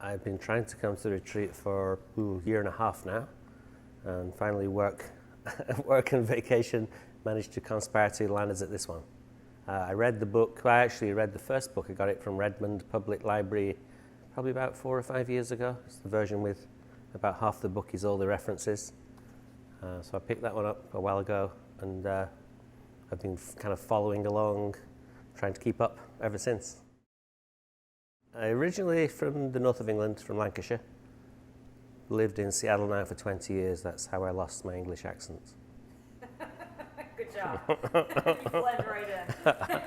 I've been trying to come to the retreat for a year and a half now, and finally work and vacation managed to conspire to land us at this one. I read the book, I actually read the first book. I got it from Redmond Public Library probably about 4 or 5 years ago. It's the version with about half the book is all the references. So I picked that one up a while ago, and I've been kind of following along, trying to keep up ever since. Originally from the north of England, from Lancashire. Lived in Seattle now for 20 years. That's how I lost my English accent. Good job. You blend right in.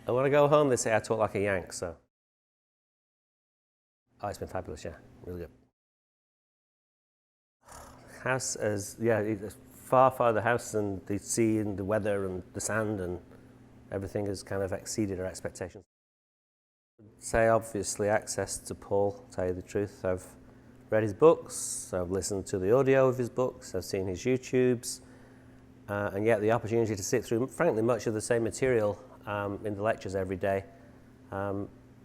And when I go home, they say I talk like a Yank, so. Oh, it's been fabulous, yeah. Really good. House is, yeah, it's far the house, and the sea and the weather and the sand and everything has kind of exceeded our expectations. I'd say obviously access to Paul, to tell you the truth. I've read his books, I've listened to the audio of his books, I've seen his YouTubes, and yet the opportunity to sit through, frankly, much of the same material in the lectures every day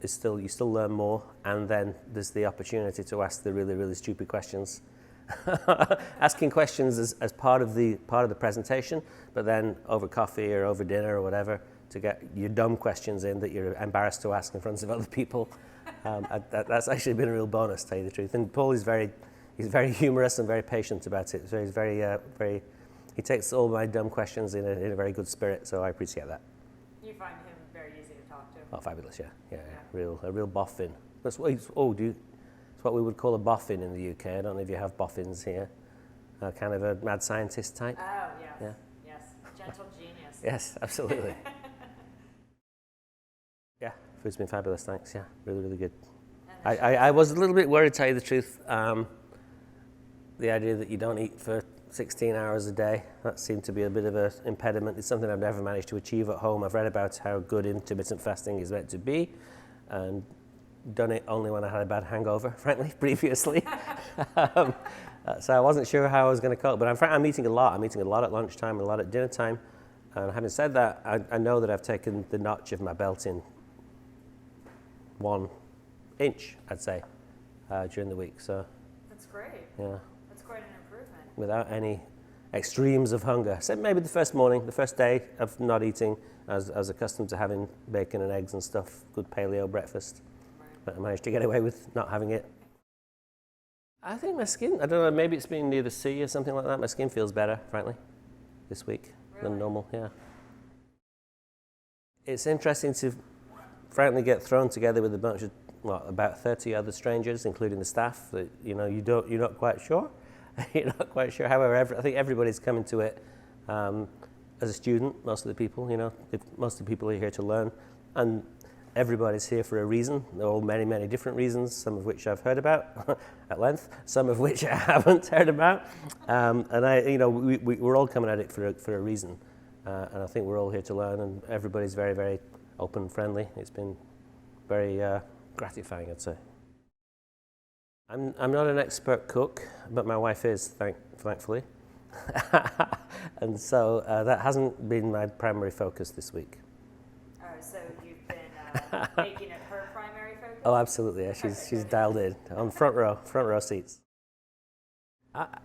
is still, you still learn more, and then there's the opportunity to ask the really stupid questions. Asking questions as part of the presentation, but then over coffee or over dinner or whatever, to get your dumb questions in that you're embarrassed to ask in front of other people. That's actually been a real bonus, to tell you the truth. And Paul is he's very humorous and very patient about it. So he's very, he takes all my dumb questions in a very good spirit. So I appreciate that. You find him very easy to talk to. Oh, fabulous! Yeah. A real boffin. That's what it's what we would call a boffin in the UK. I don't know if you have boffins here. Kind of a mad scientist type. Oh yes. Yeah. Yes. Gentle genius. Yes, absolutely. Yeah, food's been fabulous, thanks. Yeah, really good. I was a little bit worried, to tell you the truth. The idea that you don't eat for 16 hours a day, that seemed to be a bit of an impediment. It's something I've never managed to achieve at home. I've read about how good intermittent fasting is meant to be, and done it only when I had a bad hangover, frankly, previously. So I wasn't sure how I was going to cope, but I'm eating a lot. I'm eating a lot at lunchtime and a lot at dinner time. And having said that, I know that I've taken the notch of my belt in 1 inch, I'd say, during the week. So that's great. Yeah. That's quite an improvement. Without any extremes of hunger. Except maybe the first morning, the first day of not eating, I was accustomed to having bacon and eggs and stuff, good paleo breakfast. Right. But I managed to get away with not having it. I think my skin, I don't know, maybe it's been near the sea or something like that. My skin feels better, frankly, this week than normal, yeah. It's interesting to frankly get thrown together with a bunch of, about 30 other strangers, including the staff, that, you're not quite sure. You're not quite sure. However, I think everybody's coming to it as a student, most of the people, most of the people are here to learn. And everybody's here for a reason. There are all many different reasons, some of which I've heard about at length, some of which I haven't heard about. And we're all coming at it for a reason. And I think we're all here to learn, and everybody's very open, friendly. It's been very gratifying, I'd say. I'm not an expert cook, but my wife is, thankfully. And so that hasn't been my primary focus this week. Oh, so you've been making it her primary focus? Oh, absolutely. Yeah, she's dialed in on front row seats.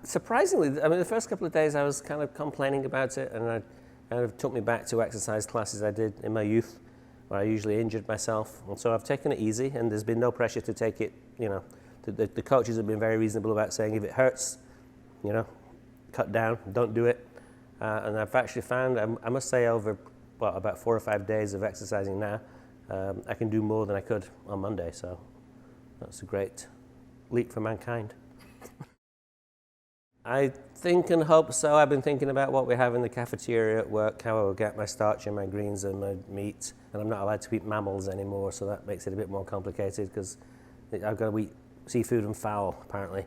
Surprisingly, I mean, the first couple of days I was kind of complaining about it, and it kind of took me back to exercise classes I did in my youth, where I usually injured myself. And so I've taken it easy, and there's been no pressure to take it. The coaches have been very reasonable about saying if it hurts, cut down, don't do it. And I've actually found, I must say, over about 4 or 5 days of exercising now, I can do more than I could on Monday. So that's a great leap for mankind. I think and hope so. I've been thinking about what we have in the cafeteria at work, how I will get my starch and my greens and my meat. And I'm not allowed to eat mammals anymore, so that makes it a bit more complicated because I've got to eat seafood and fowl, apparently.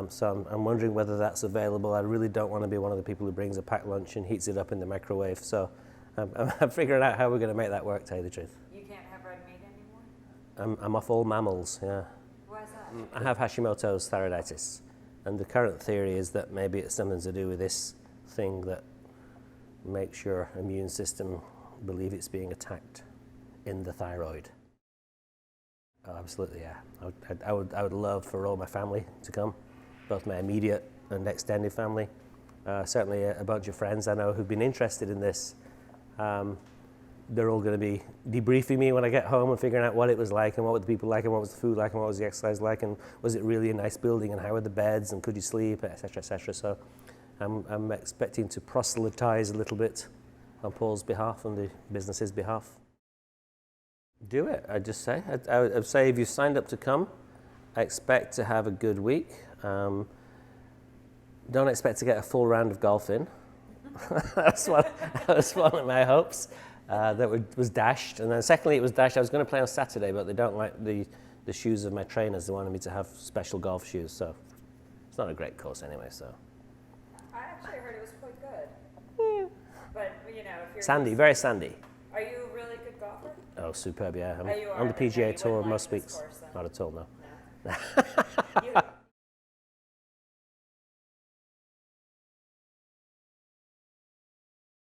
So I'm wondering whether that's available. I really don't want to be one of the people who brings a packed lunch and heats it up in the microwave. So I'm figuring out how we're going to make that work, to tell you the truth. You can't have red meat anymore? I'm off all mammals, yeah. Why is that? I have Hashimoto's thyroiditis. And the current theory is that maybe it's something to do with this thing that makes your immune system believe it's being attacked in the thyroid. Oh, absolutely, yeah. I would love for all my family to come, both my immediate and extended family. Certainly a bunch of friends I know who've been interested in this. They're all going to be debriefing me when I get home and figuring out what it was like and what were the people like and what was the food like and what was the exercise like and was it really a nice building and how were the beds and could you sleep, etc., etc. So I'm expecting to proselytize a little bit on Paul's behalf and the business's behalf. Do it, I'd just say. I would say if you signed up to come, I expect to have a good week. Don't expect to get a full round of golf in. that was one of my hopes. That was dashed. And then secondly, it was dashed. I was going to play on Saturday, but they don't like the shoes of my trainers. They wanted me to have special golf shoes. So it's not a great course anyway. So I actually heard it was quite good. But, you know, if you're... Sandy, very sandy. Are you a really good golfer? Oh, superb, yeah. I'm Oh, you are, on the then PGA you Tour wouldn't like most this weeks. course, then. Not at all, no. No.